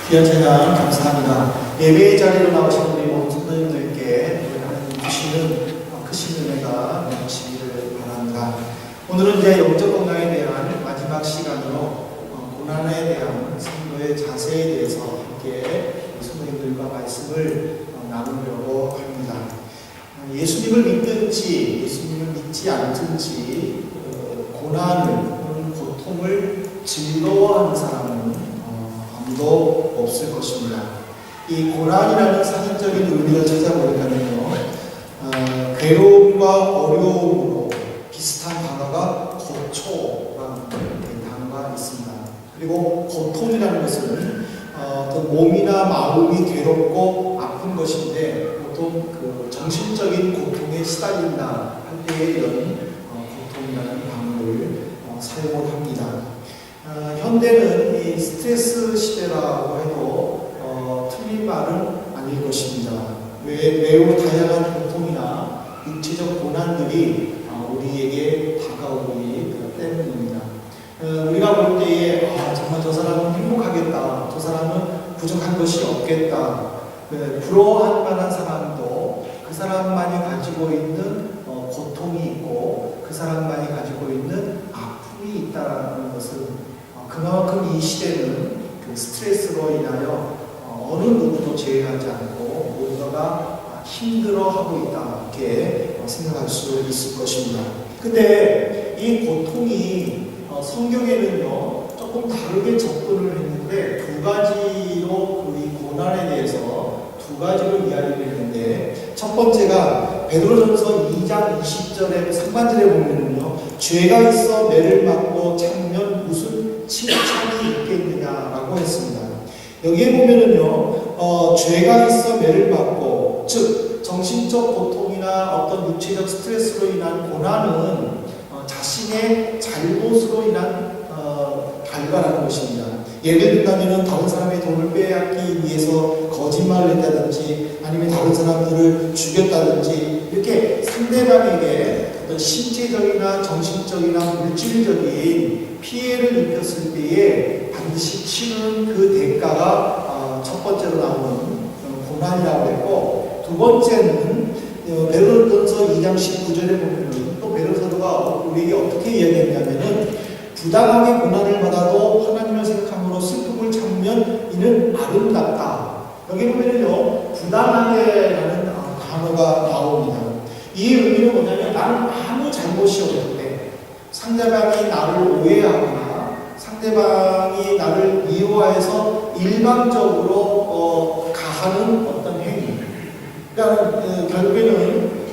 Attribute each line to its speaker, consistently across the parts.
Speaker 1: 귀한 찬양 감사합니다. 예배의 자리로 나오신 우리 모든 성도님들께 하나님 주시는 크신 은혜가 넘치기를 바랍니다. 오늘은 이제 영적 건강에 대한 마지막 시간으로 고난에 대한 성도의 자세에 대해서 함께 성도님들과 말씀을 나누려고 합니다. 예수님을 믿든지 예수님을 믿지 않든지 고난을 또는 고통을 즐거워하는 사람은 아무도 없을 것입니다. 이 고난이라는 사전적인 의미를 찾아보니까는요, 괴로움과 어려움으로 비슷한 단어가 고초라는 단어가 있습니다. 그리고 고통이라는 것은 어떤 몸이나 마음이 괴롭고 아픈 것인데 보통 그 정신적인 고통에 시달린다 할 때에 이런 고통이라는 단어를 사용을 합니다. 현대는 이 스트레스 시대라고 해도 틀린 말은 아닐 것입니다. 매우 다양한 고통이나 육체적 고난들이 우리에게 다가오기 때문입니다. 우리가 볼 때에 정말 저 사람은 행복하겠다, 저 사람은 부족한 것이 없겠다, 부러워할 만한 사람도 그 사람만이 가지고 있는 고통이 있고 그 사람만이 가지고 있는 아픔이 있다는 것은 그만큼 이 시대는 그 스트레스로 인하여 어느 누구도 제외하지 않고 모두가 힘들어하고 있다 이렇게 생각할 수 있을 것입니다. 근데 이 고통이 성경에는요 조금 다르게 접근을 했는데 두 가지로 이 고난에 대해서 두 가지로 이야기를 했는데 첫 번째가 베드로전서 2장 20절에 상반절에 보면은요 죄가 있어 매를 맞고 참으면 무슨 칭찬이 있겠느냐라고 했습니다. 여기에 보면은요 죄가 있어 매를 맞고 즉 정신적 고통이나 어떤 육체적 스트레스로 인한 고난은 자신의 잘못으로 인한 결과라는 것입니다. 예를 들면 다른 사람의 돈을 빼앗기 위해서 거짓말을 했다든지 아니면 다른 사람들을 죽였다든지 이렇게 상대방에게 어떤 신체적이나 정신적이나 물질적인 피해를 입혔을 때에 반드시 치르는 그 대가가 첫 번째로 나오는 고난이라고 했고, 두 번째는 베드로전서 2장 19절에 보면 또 베드로 사도가 우리에게 어떻게 이야기했냐면은 부당하게 고난을 받아도 하나님을 생각함으로 슬픔을 참으면 이는 아름답다. 여기 보면은요 부당하게라는 단어가 나옵니다. 이 의미는 뭐냐면 나는 아무 잘못이 없는데 상대방이 나를 오해하거나 상대방이 나를 미워해서 일방적으로 가하는 어떤 행위. 그러니까 결국에는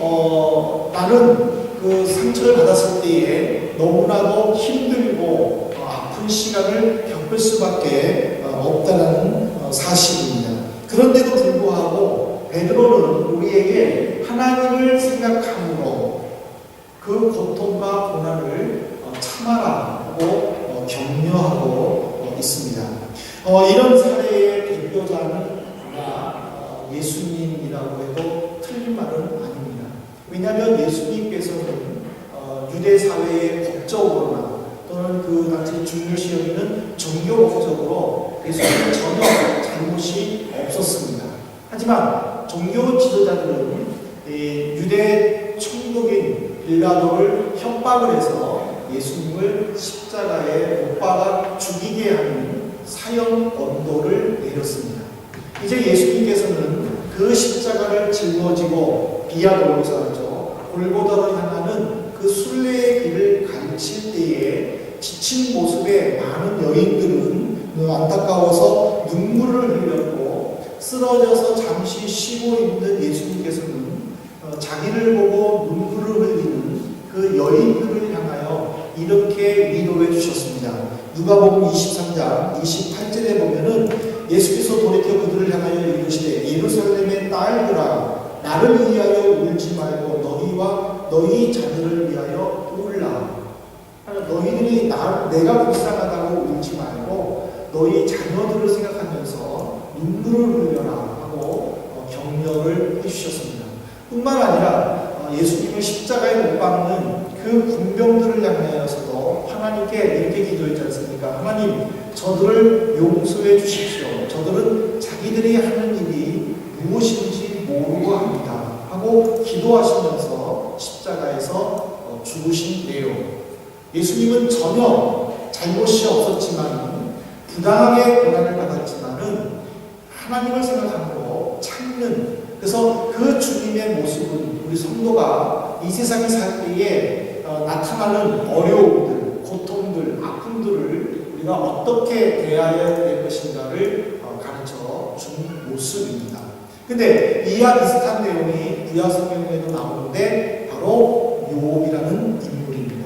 Speaker 1: 나는 그 상처를 받았을 때에 너무나도 힘들고 아픈 시간을 겪을 수밖에 없다는 사실입니다. 그런데도 불구하고 베드로는 우리에게 하나님을 생각함으로 그 고통과 고난을 참아라고 격려하고 있습니다. 이런 사례의 대표자는 예수님이라고 해도 틀린 말은 아닙니다. 왜냐하면 예수님께서는 유대 사회의 법적으로나 또는 그 당시 중요시 여기는 종교 법적으로 예수님은 전혀 잘못이 없었습니다. 하지만 종교 지도자들은 유대 총독인 빌라도를 협박을 해서 예수님을 십자가에 못 박아 죽이게 하는 사형 언도를 내렸습니다. 이제 예수님께서는 그 십자가를 짊어지고 비아 돌로사죠 골고다로 향하는 그 순례의 길을 가르칠 때에 지친 모습에 많은 여인들은 안타까워서 눈물을 흘렸고 쓰러져서 잠시 쉬고 있는 예수님께서는 자기를 보고 눈물을 흘리는 그 여인들을 향하여 이렇게 위로해 주셨습니다. 누가복음 23장 28절에 보면은 예수께서 돌이켜 그들을 향하여 이르시되 예루살렘의 딸들아 나를 위하여 울지 말고 너희와 너희 자녀를 위하여 울라. 너희들이 내가 불쌍하다고 울지 말고 너희 자녀들을 생각하면서 눈물을 흘려라 하고 격려를 해주셨습니다. 뿐만 아니라 예수님을 십자가에 못 박는 그 군병들을 향하여서도 하나님께 이렇게 기도했지 않습니까? 하나님, 저들을 용서해 주십시오. 저들은 자기들이 하는 일이 무엇인지 모르고 합니다 하고 기도하시면서 십자가에서 죽으신 내용. 예수님은 전혀 잘못이 없었지만 부당하게 고난을 받았지만은 하나님을 생각하고 참는, 그래서 그 주님의 모습은 우리 성도가 이 세상에 살 때에 나타나는 어려움들, 고통들, 아픔들을 우리가 어떻게 대해야 될 것인가를 가르쳐 준 모습입니다. 근데 이와 비슷한 내용이 구약 성경에도 나오는데 바로 욥이라는 인물입니다.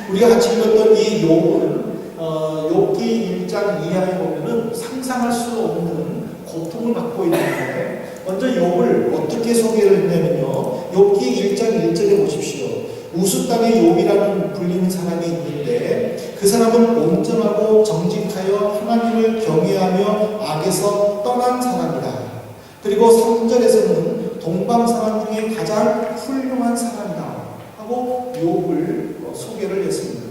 Speaker 1: 우리가 같이 읽었던 이 욥은 욥기 1장 이하에 보면은 상상할 수 없는 고통을 받고 있는데, 먼저 욥을 어떻게 소개를 했냐면요, 욥기 1장 1절에 보십시오. 우스 땅에 욥이라는 불리는 사람이 있는데 그 사람은 온전하고 정직하여 하나님을 경외하며 악에서 떠난 사람이다. 그리고 3절에서는 동방 사람 중에 가장 훌륭한 사람이다 하고 욥을 소개를 했습니다.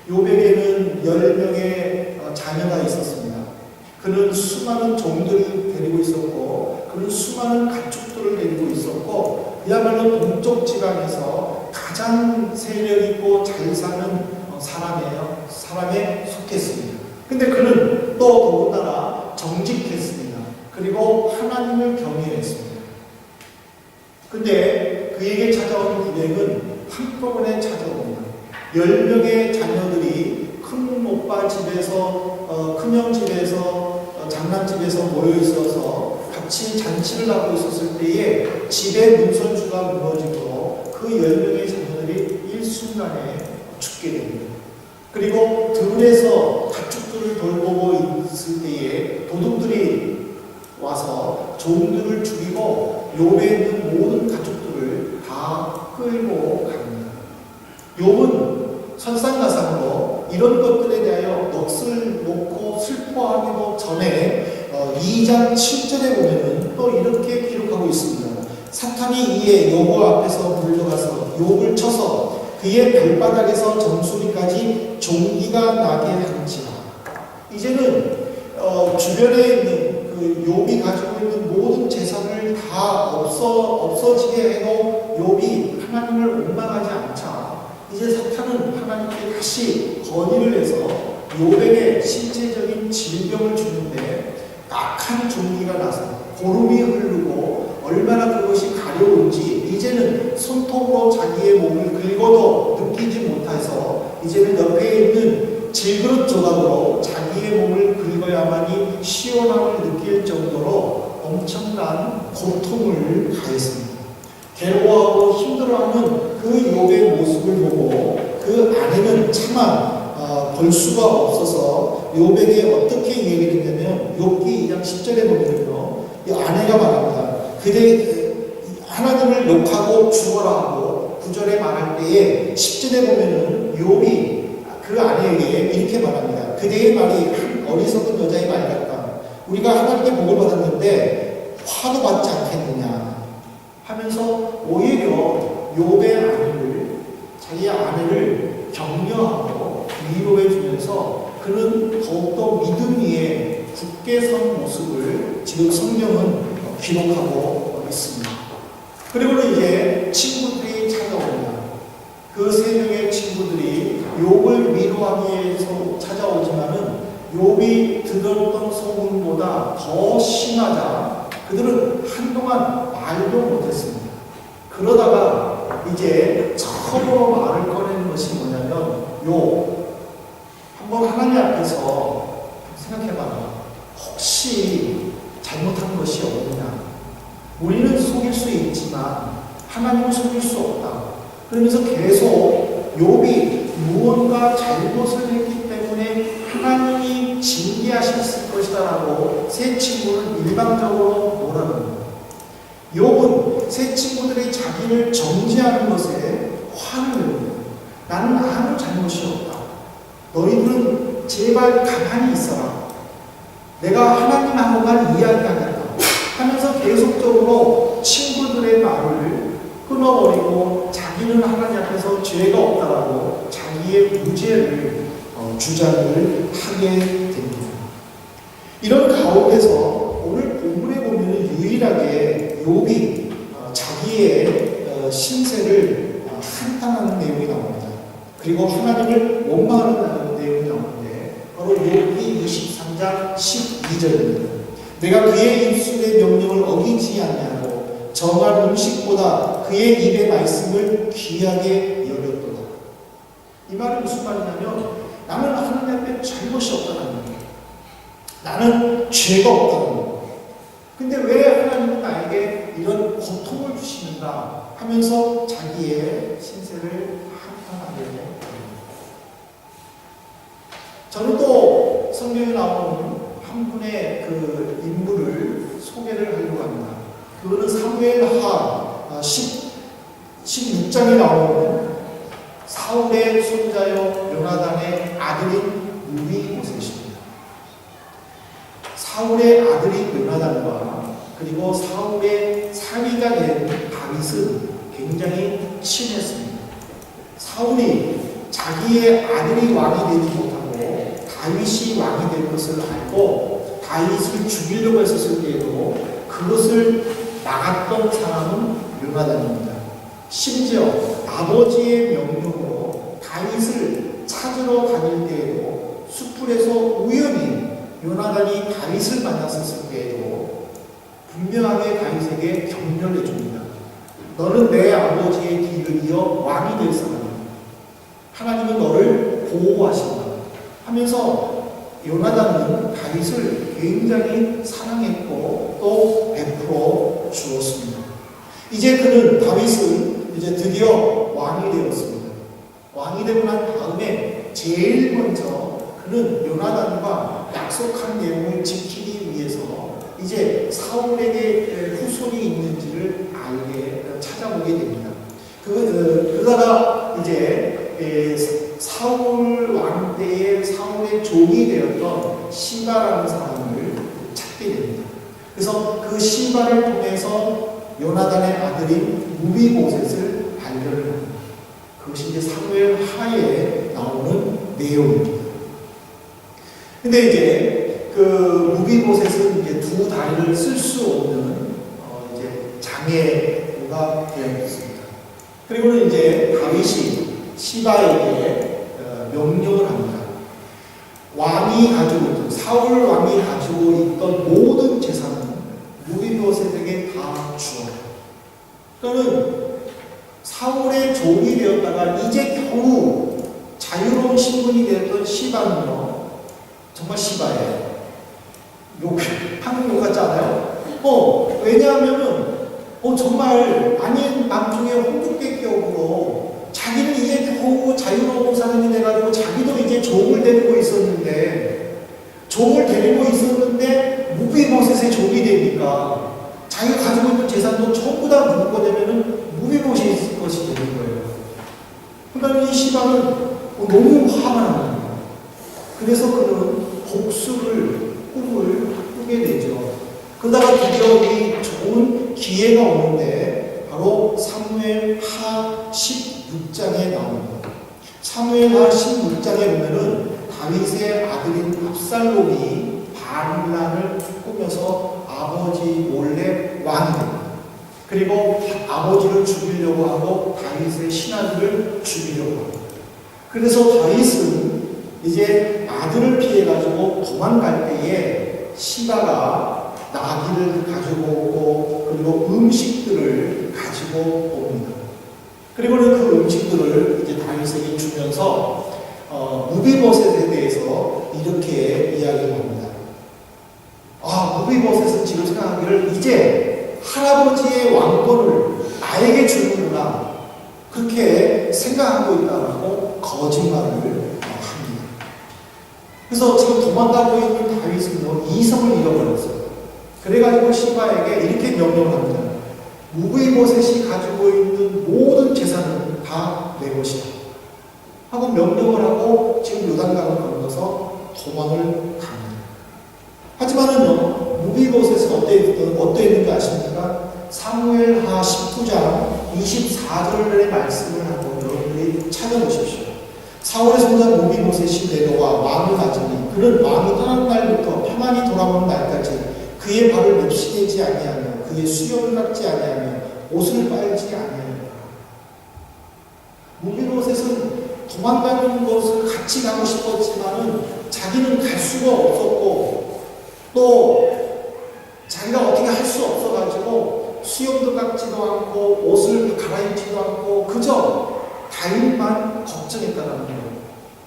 Speaker 1: 욥에게는 10명의 자녀가 있었습니다. 그는 수많은 종들을 데리고 있었고, 그는 수많은 가축들을 데리고 있었고, 그야말로 동쪽 지방에서 가장 세력 있고 잘 사는 사람에 속했습니다. 근데 그는 또 더군다나 정직했습니다. 그리고 하나님을 경외했습니다. 근데 그에게 찾아온 불행은 한꺼번에 찾아옵니다. 10명의 자녀들이 큰 오빠 집에서, 큰형 집에서, 장남집에서 모여 있어서 같이 잔치를 하고 있었을 때에 집의 문선주가 무너지고 그 10명의 자녀들이 일순간에 죽게 됩니다. 그리고 들에서 가축들을 돌보고 있을 때에 도둑들이 와서 종들을 죽이고 욥에 있는 모든 가축들을 다 끌고 갑니다. 욥은 설상가상으로 이런 것들에 대하여 넋을 놓고 슬퍼하기도 전에 2장 7절에 보면은 또 이렇게 기록하고 있습니다. 사탄이 이에 욥 앞에서 물려가서 욥을 쳐서 그의 발바닥에서 정수리까지 종기가 나게 한지라. 이제는 주변에 있는 그 욥이 가지고 있는 모든 재산을 다 없어지게 해도 욥이 하나님을 원망하지 않자 이제 사탄은 하나님께 다시 건의를 해서 욥에게 신체적인 질병을 주는데 악한 종기가 나서 고름이 흐르고 얼마나 그것이 가려운지 이제는 손톱으로 자기의 몸을 긁어도 느끼지 못해서 이제는 옆에 있는 질그릇 조각으로 자기의 몸을 긁어야만이 시원함을 느낄 정도로 엄청난 고통을 가했습니다. 괴로워하고 힘들어하는 그 욥의 모습을 보고 그 아내는 차마 볼 수가 없어서 욥에게 어떻게 얘기를 했냐면 욥기 2장 10절에 보면요, 이 아내가 말합니다. 그대 하나님을 욕하고 죽어라 하고 9절에 말할 때에 10절에 보면은 욥이 그 아내에게 이렇게 말합니다. 그대의 말이 한 어리석은 여자의 말 같다. 우리가 하나님께 복을 받았는데 화도 받지 않겠느냐 하면서 오히려 욥의 아내를, 자기의 아내를 격려하고 위로해 주면서 그는 더욱더 믿음 위에 굳게 선 모습을 지금 성경은 기록하고 있습니다. 그리고는 이제 친구들이 찾아옵니다. 그 3명의 친구들이 욥을 위로하기 위해서 찾아오지만은 욥이 들었던 소문보다 더 심하자 그들은 한동안 말도 못했습니다. 그러다가 이제 처음으로 말을 꺼내는 것이 뭐냐면 욥, 한번 하나님 앞에서 생각해봐라. 혹시 잘못한 것이 없느냐? 우리는 속일 수 있지만 하나님은 속일 수 없다. 그러면서 계속 욥이 무언가 잘못을 했기 때문에 하나님이 징계하셨을 것이다 라고 세 친구를 일방적으로 몰아넣습니다. 욥은 세 친구들이 자기를 정죄하는 것에 화를 냅니다. 나는 아무 잘못이 없다. 너희들은 제발 가만히 있어라. 내가 하나님하고만 이야기하겠다 하면서 계속적으로 친구들의 말을 끊어버리고 자기는 하나님 앞에서 죄가 없다라고 자기의 무죄를 주장을 하게 됩니다. 이런 가운데서 오늘 본문에 은밀하게 욥이 자기의 신세를 한탄하는 내용이 나옵니다. 그리고 하나님을 원망하는 내용이 나오는데 바로 욥기 23장 12절입니다. 내가 그의 입술의 명령을 어기지 아니하고 정한 음식보다 그의 입의 말씀을 귀하게 여겼도다. 이 말은 무슨 말이냐면 나는 하나님 앞에 잘못이 없다는 거예요. 나는 죄가 없다는 거예요. 근데 왜 하나님은 나에게 이런 고통을 주시는가 하면서 자기의 신세를 한탄하게 됩니다. 저는 또 성경에 나오는 한 분의 그 인물을 소개를 하려고 합니다. 그거는 사무엘하 16장에 나오는 사울의 손자여 요나단의 아들인 무비보셋입니다. 사울의 아들인 요나단과 그리고 사울의 사위가 된 다윗은 굉장히 친했습니다. 사울이 자기의 아들이 왕이 되지 못하고 다윗이 왕이 될 것을 알고 다윗을 죽이려고 했었을 때에도 그것을 막았던 사람은 요나단입니다. 심지어 아버지의 명령으로 다윗을 찾으러 다닐 때에도 숯불에서 우연히 요나단이 다윗을 만났었을 때에도 분명하게 다윗에게 격려를 해줍니다. 너는 내 아버지의 뒤를 이어 왕이 될 사람이야. 하나님은 너를 보호하신다 하면서 요나단은 다윗을 굉장히 사랑했고 또 베풀어 주었습니다. 이제 그는 다윗은 이제 드디어 왕이 되었습니다. 왕이 되고 난 다음에 제일 먼저 그는 요나단과 약속한 내용을 지키기 위해서 이제 사울에게 후손이 있는지를 알게 찾아보게 됩니다. 그러다가 이제 사울 왕 때의 사울의 종이 되었던 시바라는 사람을 찾게 됩니다. 그래서 그 시바를 통해서 요나단의 아들인 무비보셋을 발견을 합니다. 그것이 이제 사무엘 하에 나오는 내용입니다. 근데 이제 그 무비보셋은 이제 두 다리를 쓸 수 없는 이제 장애가 되어 있습니다. 그리고는 이제 다윗이 시바에게 명령을 합니다. 왕이 가지고 있던 사울 왕이 가지고 있던 모든 재산은 무비보셋에게 다 주어요. 그러니까는 사울의 종이 되었다가 이제 겨우 자유로운 신분이 되었던 시바는요, 정말 시바예요. 한국 욕 같지 않아요? 왜냐하면은 정말 아닌 밤중에 홍두깨기업으로 자기는 이제 겨우 자유로운 사람이 돼가지고 자기도 이제 종을 데리고 있었는데 무비보셋의 종이 되니까 자기가 가지고 있는 재산도 전부 다 누구 거 되면은 무비보셋의 것이 되는 거예요. 그러니까 이 시바는 너무 화가 나는 거예요. 그래서 그는 복수를 꿈을 꾸게 되죠. 그러다가 드디어 이 좋은 기회가 오는데 바로 사무엘하 16장에 나옵니다. 사무엘하 16장에 보면은 다윗의 아들인 압살롬이 반란을 꾸며서 아버지 몰래 왕이 됩니다. 그리고 아버지를 죽이려고 하고 다윗의 신하들을 죽이려고 합니다. 그래서 다윗은 이제 아들을 피해가지고 도망갈 때에 시바가 나귀를 가지고 오고 그리고 음식들을 가지고 옵니다. 그리고는 그 음식들을 이제 다윗에게 주면서 무비보셋에 대해서 이렇게 이야기를 합니다. 무비보셋은 지금 생각하기를 이제 할아버지의 왕권을 나에게 주는구나 그렇게 생각하고 있다고 거짓말을 합니다. 그래서 지금 도망가고 있는 다윗은요, 이성을 잃어버렸어요. 그래가지고 시바에게 이렇게 명령을 합니다. 무비보셋이 가지고 있는 모든 재산은 다 내 것이다 하고 명령을 하고 지금 요단강을 건너서 도망을 갑니다. 하지만은요, 무비보셋은 어떠했는지 아십니까? 사무엘하 19장 24절의 말씀을 한번 여러분들이 찾아보십시오. 사울의 손자 무비보셋이 내려와 왕을 가지니 그는 왕이 떠난 날부터 평안히 돌아오는 날까지 그의 발을 맵시되지 아니하며 그 그의 수염을 깎지 아니하며 옷을 빨지 아니하며. 무비보셋은 도망가는 것을 같이 가고 싶었지만은 자기는 갈 수가 없었고 또 자기가 어떻게 할 수 없어가지고 수염도 깎지도 않고 옷을 갈아입지도 않고 그저 다윗만 걱정했다는 거예요.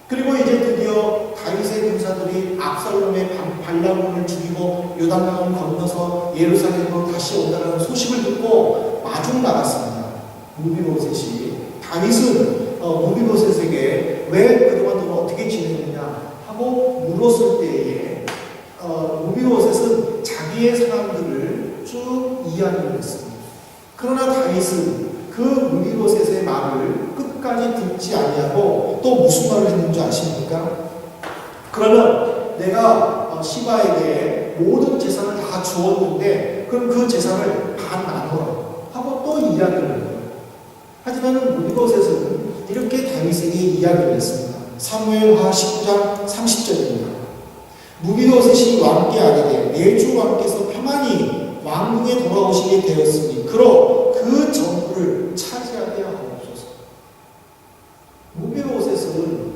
Speaker 1: 그리고 이제 드디어 다윗의 군사들이 압살롬의 반란군을 죽이고 요단강을 건너서 예루살렘으로 다시 온다는 소식을 듣고 마중 나갔습니다. 무비보셋이. 다윗은 무비보셋에게 왜 그동안 너는 어떻게 지냈느냐 하고 물었을 때에 무비보셋은 자기의 상황들을 쭉 이야기를 했습니다. 그러나 다윗은 그 무비보셋의 말을 끝까지 듣지 아니하고 또 무슨 말을 했는지 아십니까? 그러면 내가 시바에게 모든 재산을 다 주었는데 그럼 그 재산을 반 나눠라 하고 또 이야기를 해요. 하지만 무비보셋은 이렇게 다윗에게 이야기를 했습니다. 사무엘하 19장 30절입니다. 무비보셋이 왕께 아뢰되 내 주 왕께서 평안히 왕궁에 돌아오시게 되었으니 그로 그 전부를 차지하게 하옵소서. 무비보셋은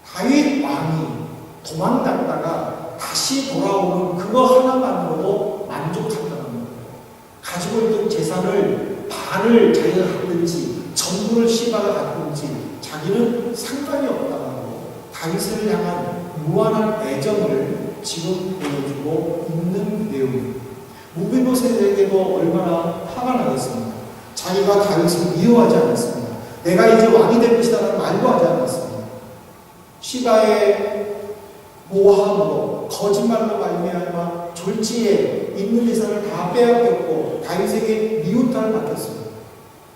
Speaker 1: 다윗 왕이 도망갔다가 다시 돌아오는 그거 하나만으로도 만족한다는 거예요. 가지고 있는 재산을 반을 자기가 갖든지 전부를 시바가 갖든지 자기는 상관이 없다고 다윗을 향한 무한한 애정을 지금 보여주고 있는 내용입니다. 무비보셋에게도 얼마나 화가 나겠습니까? 자기가 다윗을 미워하지 않았습니다. 내가 이제 왕이 될 것이라는 말도 하지 않았습니다. 시바의 모함으로 거짓말로 말미암아 졸지에 있는 재산을 다 빼앗겼고 다윗에게 미움을 받았습니다.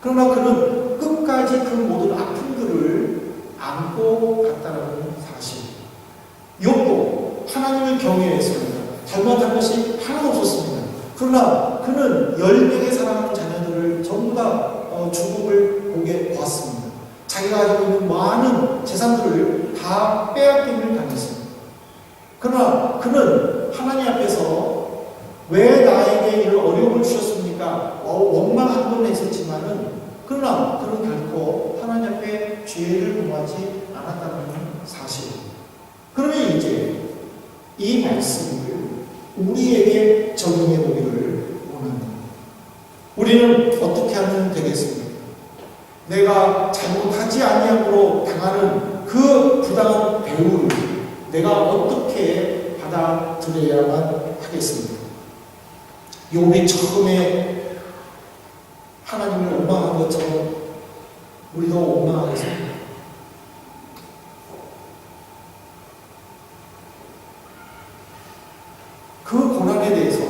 Speaker 1: 그러나 그는 끝까지 그 모든 아픔들을 안고 갔다는 사실. 욥도 하나님을 경외했습니다. 잘못한 것이 하나도 없었습니다. 그러나 그는 10명의 사랑하는 자녀들을 전부 다 죽음을 보게 보았습니다. 자기가 가지고 있는 많은 재산들을 다 빼앗김을 당했습니다. 그러나 그는 하나님 앞에서 왜 나에게 이런 어려움을 주셨습니까? 원망한 건 했었지만은 그러나 그는 결코 하나님 앞에 죄를 범하지 않았다는 사실. 그러면 이제 이 말씀을 우리에게 적용해 보기를 원합니다. 우리는 어떻게 하면 되겠습니까? 내가 잘못하지 아니함으로 당하는 그 부당한 배우를 내가 어떻게 받아들여야만 하겠습니까? 욥이 처음에 하나님을 원망한 것처럼 우리도 원망하겠습니다. 그 고난에 대해서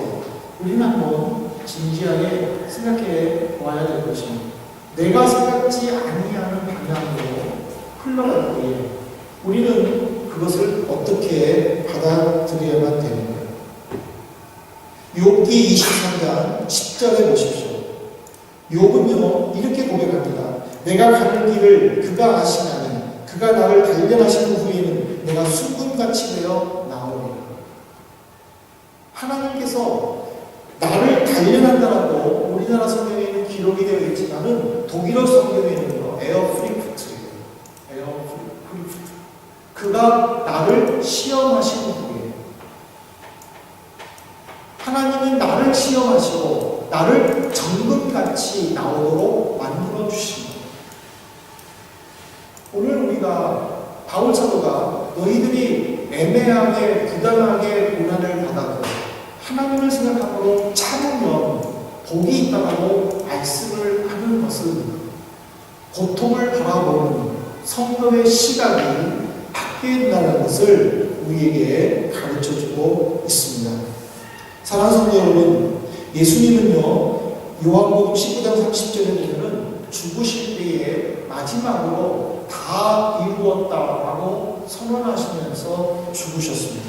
Speaker 1: 우리는 한번 진지하게 생각해 보아야 될 것입니다. 내가 생각지 아니하는 방향으로 흘러갈 때에 우리는 그것을 어떻게 받아들여야만 되는가? 욥기 23장 10절에 보십시오. 욥은요 이렇게 고백합니다. 내가 가는 길을 그가 아시나니 그가 나를 단련하신 후에는 내가 순금같이 되어 나오리라. 하나님께서 나를 단련한다라고 우리나라 성경에는 기록이 되어 있지만은 독일어 성경에는요 에어프리프트예요. 에어프리프트. 그가 나를 시험하신 후에 하나님은 나를 시험하시고 나를 정금같이 나오도록 만들어 주십니다. 오늘 우리가 바울 사도가 너희들이 애매하게 부당하게 고난을 받아도 하나님을 생각함으로 참으면 복이 있다고 말씀을 하는 것은 고통을 바라보는 성도의 시각이 바뀐다는 것을 우리에게 가르쳐주고 있습니다. 사랑하는 성도 여러분, 예수님은요 요한복음 19장 30절에 보면은 죽으실 때에 마지막으로 다 이루었다라고 선언하시면서 죽으셨습니다.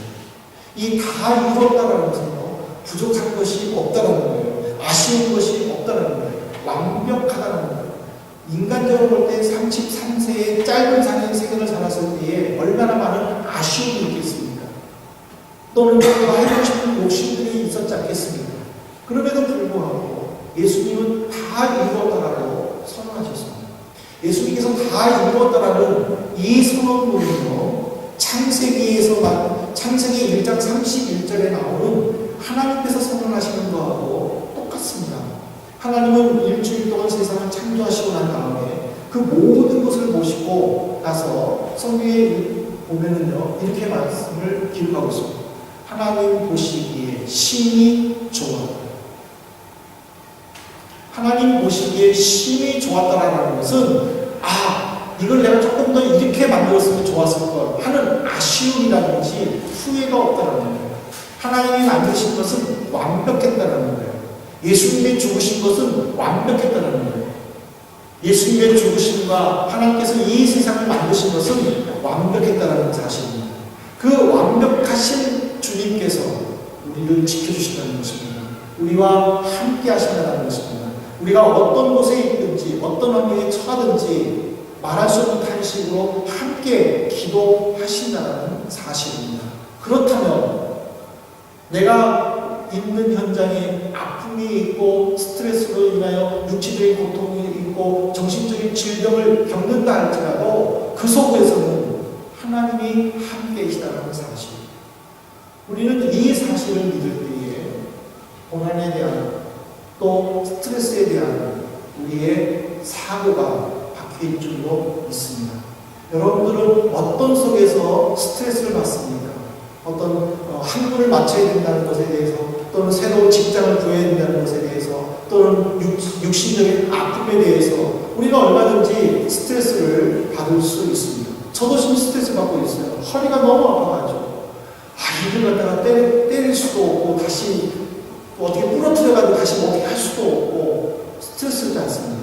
Speaker 1: 이 다 이루었다라는 것은요 부족한 것이 없다라는 거예요. 아쉬운 것이 없다라는 거예요. 완벽하다는 거예요. 인간적으로 볼 때 33세의 짧은 생애를 살았을 때에 얼마나 많은 아쉬움이 있겠습니까? 또는 하고 싶은 욕심들이 있었지 않겠습니까? 그럼에도 예수님은 다 이루었다라고 선언하셨습니다. 예수님께서 다 이루었다라는 이 선언문은요, 창세기 1장 31절에 나오는 하나님께서 선언하시는 것하고 똑같습니다. 하나님은 일주일 동안 세상을 창조하시고 난 다음에 그 모든 것을 보시고 나서 성경에 보면은요, 이렇게 말씀을 기록하고 있습니다. 하나님 보시기에 심히 좋았다. 하나님 보시기에 심히 좋았다라는 것은, 이걸 내가 조금 더 이렇게 만들었으면 좋았을 걸 하는 아쉬움이라든지 후회가 없다는 거예요. 하나님이 만드신 것은 완벽했다는 거예요. 예수님이 죽으신 것은 완벽했다는 거예요. 예수님의 죽으심과 하나님께서 이 세상을 만드신 것은 완벽했다는 사실입니다. 그 완벽하신 주님께서 우리를 지켜주신다는 것입니다. 우리와 함께 하신다는 것입니다. 우리가 어떤 곳에 있든지 어떤 환경에 처하든지 말할 수 없는 탄식으로 함께 기도하신다는 사실입니다. 그렇다면 내가 있는 현장에 아픔이 있고 스트레스로 인하여 육체적인 고통이 있고 정신적인 질병을 겪는다 할지라도 그 속에서는 하나님이 함께 계시다는 사실, 우리는 이 사실을 믿을 때에 고난에 대한 또 스트레스에 대한 우리의 사고가 바뀔 줄로 믿습니다. 여러분들은 어떤 속에서 스트레스를 받습니까? 어떤 학문을 마쳐야 된다는 것에 대해서, 또는 새로운 직장을 구해야 된다는 것에 대해서, 또는 육신적인 아픔에 대해서 우리가 얼마든지 스트레스를 받을 수 있습니다. 저도 지금 스트레스 받고 있어요. 허리가 너무 아파가지고 일을 갖다가 때릴 수도 없고, 다시 어떻게 부러뜨려가지고 다시 먹게 할 수도 없고 스트레스를 받습니다.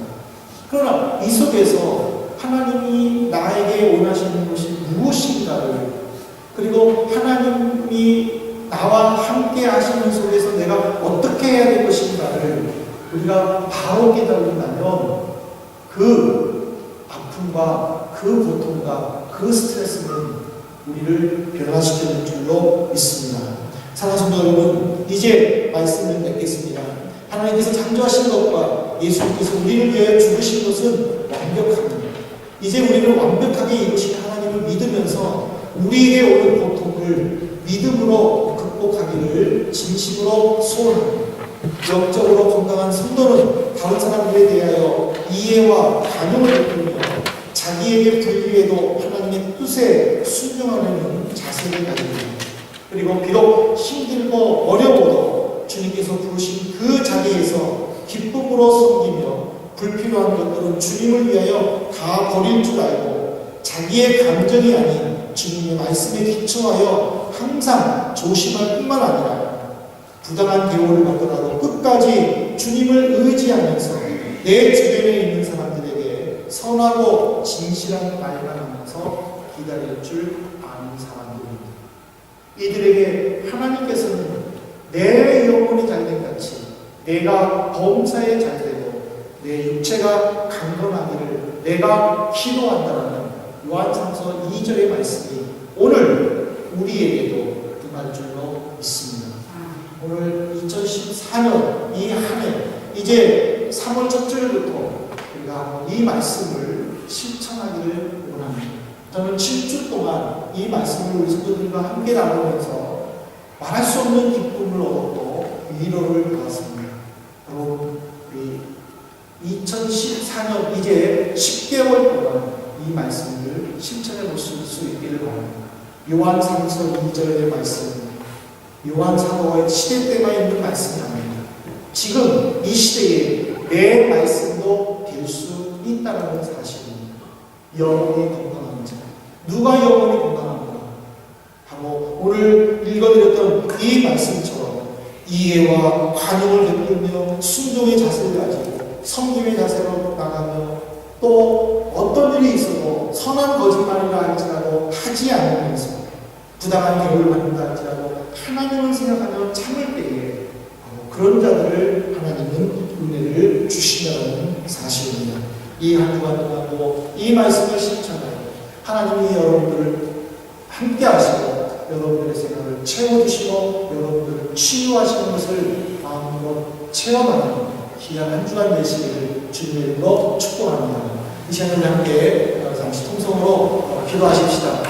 Speaker 1: 그러나 이 속에서 하나님이 나에게 원하시는 것이 무엇인가를, 그리고 하나님이 나와 함께 하시는 속에서 내가 어떻게 해야 될 것인가를 우리가 바로 깨달는다면 그 아픔과 그 고통과 그 스트레스는 우리를 변화시키는 줄로 믿습니다. 사랑하는 성도 여러분, 이제 말씀을 맺겠습니다. 하나님께서 창조하신 것과 예수님께서 우리를 위하여 죽으신 것은 완벽합니다. 이제 우리를 완벽하게 이루신 하나님을 믿으면서 우리에게 오는 고통을 믿음으로 극복하기를 진심으로 소원합니다. 영적으로 건강한 성도는 다른 사람들에 대하여 이해와 관용을 베풀며 자기에게 불리해도 하나님의 뜻에 순종하는 자세를 가집니다. 그리고 비록 힘들고 어려워도 주님께서 부르신 그 자리에서 기쁨으로 섬기며 불필요한 것들은 주님을 위하여 다 버릴 줄 알고 자기의 감정이 아닌 주님의 말씀에 기초하여 항상 조심할 뿐만 아니라 부당한 대우를 받더라도 끝까지 주님을 의지하면서 내 주변에 있는 사람들에게 선하고 진실한 말만 하면서 기다릴 줄 아는 사람들입니다. 이들에게 하나님께서는 내 영혼이 잘된 같이 내가 범사에 잘되고 내 육체가 강건하기를 내가 기도한다는 요한삼서 2절의 말씀이 오늘 우리에게도 임할 줄로 믿습니다. 오늘 2014년 이 한 해, 이제 3월 첫 주일부터 우리가 이 말씀을 실천하기를 원합니다. 저는 7주 동안 이 말씀을 우리 성도들과 함께 나누면서 말할 수 없는 기쁨을 얻었고 위로를 받았습니다. 여러분, 우리 2014년 이제 10개월 동안 이 말씀을 실천해 보실 수 있기를 바랍니다. 요한삼서 2절의 말씀, 요한 사도의 시대 때만 있는 말씀이 아닙니다. 지금 이 시대에 내 말씀도 될 수 있다는 사실입니다. 영혼이 건강한 자, 누가 영혼이 건강한가? 바로 오늘 읽어드렸던 이 말씀처럼 이해와 관용을 베풀며 순종의 자세를 가지고 섬김의 자세로 나가며 또 어떤 일이 있어도 선한 거짓말이라 할지라도 하지 않으면서 부당한 대우를 받는다 할지라도 하나님을 생각하며 참을 때에 그런 자들을 하나님은 은혜를 주신다는 사실입니다. 이 한 주간 동안도 이 말씀을 실천하여 하나님이 여러분들을 함께 하시고 여러분들의 생각을 채워주시고 여러분들을 치유하시는 것을 마음으로 체험하는 귀한 한 주간 되시기를 주님의 이름으로 축복합니다. 이 시간을 함께 잠시 통성으로 기도하십시다.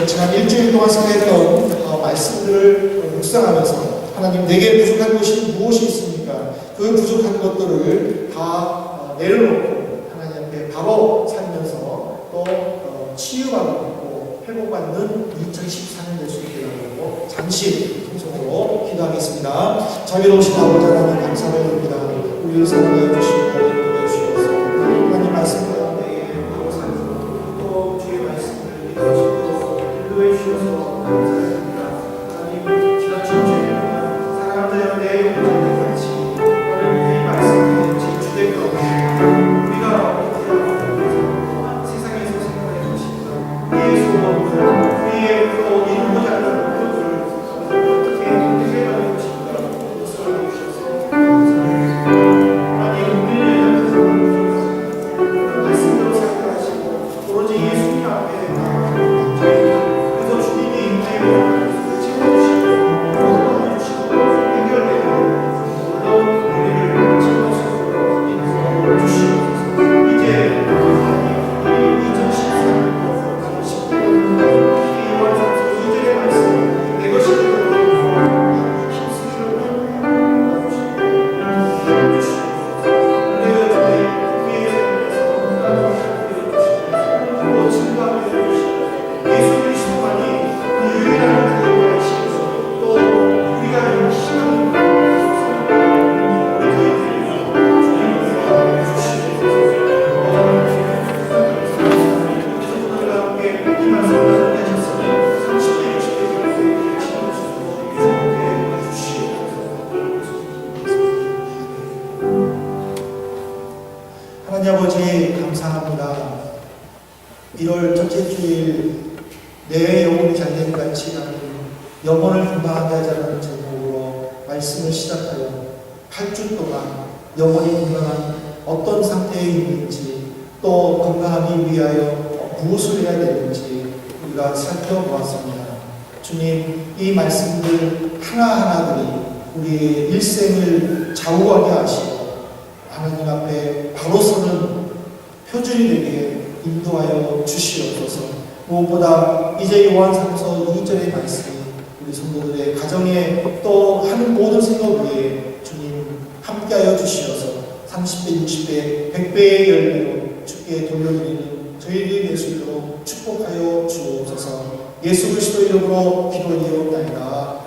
Speaker 1: 지난 일주일 동안 생각했던 말씀들을 묵상하면서 하나님 내게 부족한 것이 무엇이 있습니까? 그 부족한 것들을 다 내려놓고 하나님 앞에 바로 살면서 또 치유받고 회복받는 2014년 될 수 있게 하고 잠시 통성으로 기도하겠습니다. 자비로우신 아버지 하나님 감사드립니다. 우리를 사랑하여 주시고 인도해 주셔서 하나님 말씀 가운데 바로 살고 또 주의 말씀을 믿으시고 인도해 주셔서 감사드립니다. 하나님 지나친 죄는 사랑하는 내 영혼을 같이 오늘 이 말씀에 제 주된 가운데 우리가 세상에서 생각해 주십니다. 우리의 소원을 우리의 또 이루고자 하는 목표를 어떻게 해결하는 것인가 그것을 알려주셔서 하나님 우리를 말씀대로 생각하시고 오로지 예수님 앞에 그래서 주님이 우리를 채워주시고 도와주시고 해결되고 놀라운 우리를 채워주시고 인도주시옵소서. 이제 이 2014년 10년 이 완성서 2절의 말씀 내 것이 되도록 힘쓰시고 도와주시고 우리가 저희 후회의 삶에서 또 증거하며 주시고 예수 그리스도만이 유일한 구원자이시고 또 우리가 희망입니다. 하나님 아버지 감사합니다. 1월 첫째 주일 내 영혼이 잘된 같이 나는 영혼을 건강하게 하자는 제목으로 말씀을 시작하여 8주 동안 영혼이 건강한 어떤 상태에 있는지 또 건강하기 위하여 무엇을 해야 되는지 우리가 살펴보았습니다. 주님, 이 말씀들 하나하나들이 우리의 일생을 좌우하게 하시고 하나님 앞에 바로 서는 표준이 되게 인도하여 주시옵소서. 무엇보다 이제 요한삼서 2절의 말씀이 우리 성도들의 가정에 또 하는 모든 생각 위에 주님 함께하여 주시어서 30배, 60배, 100배의 열매로 주께 돌려드리는 저희들이 될 수 있도록 축복하여 주옵소서. 예수 그리스도 이름으로 기도드리옵나이다.